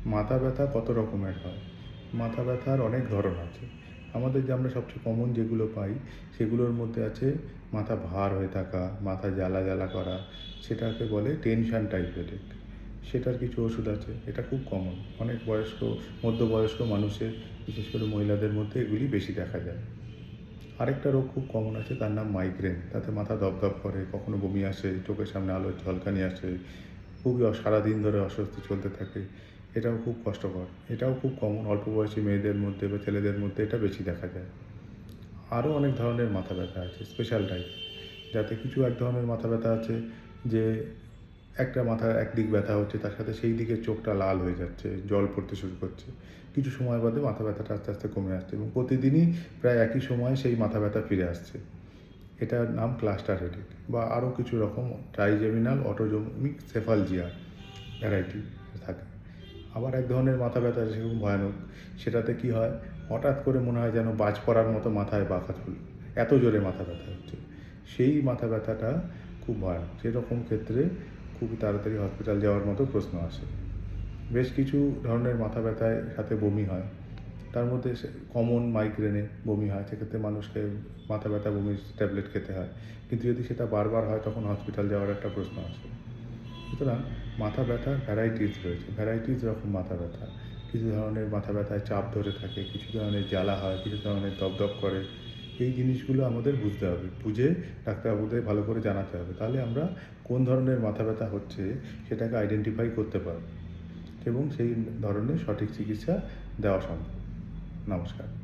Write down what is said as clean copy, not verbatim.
মাথা ব্যথা কত রকমের হয়? মাথা ব্যথার অনেক ধরন আছে। আমাদের যে আমরা সবচেয়ে কমন যেগুলো পাই, সেগুলোর মধ্যে আছে মাথা ভার হয়ে থাকা, মাথা জ্বালা জ্বালা করা, সেটাকে বলে টেনশন টাইপ হেডেক। সেটার কিছু ওষুধ আছে, এটা খুব কমন। অনেক বয়স্ক, মধ্যবয়স্ক মানুষের, বিশেষ করে মহিলাদের মধ্যে এগুলি বেশি দেখা যায়। আরেকটা রোগ খুব কমন আছে, তার নাম মাইগ্রেন। তাতে মাথা দপদপ করে, কখনো বমি আসে, চোখের সামনে আলোর ঝলকানি আসে, খুবই সারাদিন ধরে অস্বস্তি চলতে থাকে। এটাও খুব কষ্টকর। এটাও খুব কমন, অল্প বয়সী মেয়েদের মধ্যে বা ছেলেদের মধ্যে এটা বেশি দেখা যায়। আরও অনেক ধরনের মাথা ব্যথা আছে স্পেশাল টাইপ, যাতে কিছু এক ধরনের মাথা ব্যথা আছে যে একটা মাথার একদিক ব্যথা হচ্ছে, তার সাথে সেই দিকের চোখটা লাল হয়ে যাচ্ছে, জল পড়তে শুরু করছে। কিছু সময় বাদে মাথা ব্যথাটা আস্তে আস্তে কমে আসছে এবং প্রতিদিনই প্রায় একই সময়ে সেই মাথা ব্যথা ফিরে আসছে। এটার নাম ক্লাস্টার হেডেক, বা আরও কিছু রকম ট্রাইজেমিনাল অটোজমিক সেফালজিয়া ভ্যারাইটি থাকে। আবার এক ধরনের মাথা ব্যথা আছে, সেরকম ভয়ানক। সেটাতে কি হয়, হঠাৎ করে মনে হয় যেন বাজ পড়ার মতো মাথায় বাঁকা চুল, এত জোরে মাথা ব্যথা হচ্ছে। সেই মাথা ব্যথাটা খুব ভয়ানক। সেরকম ক্ষেত্রে খুব তাড়াতাড়ি হসপিটাল যাওয়ার মতো প্রশ্ন আসে। বেশ কিছু ধরনের মাথা ব্যথায় সাথে বমি হয়। তার মধ্যে কমন মাইগ্রেনে বমি হয়, সেক্ষেত্রে মানুষকে মাথা ব্যথা বমির ট্যাবলেট খেতে হয়। কিন্তু যদি সেটা বারবার হয়, তখন হসপিটাল যাওয়ার একটা প্রশ্ন আসে। সুতরাং মাথা ব্যথার ভ্যারাইটিস রয়েছে, ভ্যারাইটিস রকম মাথা ব্যথা। কিছু ধরনের মাথা ব্যথায় চাপ ধরে থাকে, কিছু ধরনের জ্বালা হয়, কিছু ধরনের দপদপ করে। এই জিনিসগুলো আমাদের বুঝতে হবে, বুঝে ডাক্তারবাবুদের ভালো করে জানাতে হবে। তাহলে আমরা কোন ধরনের মাথা ব্যথা হচ্ছে সেটাকে আইডেন্টিফাই করতে পারব এবং সেই ধরনের সঠিক চিকিৎসা দেওয়া সম্ভব। নমস্কার।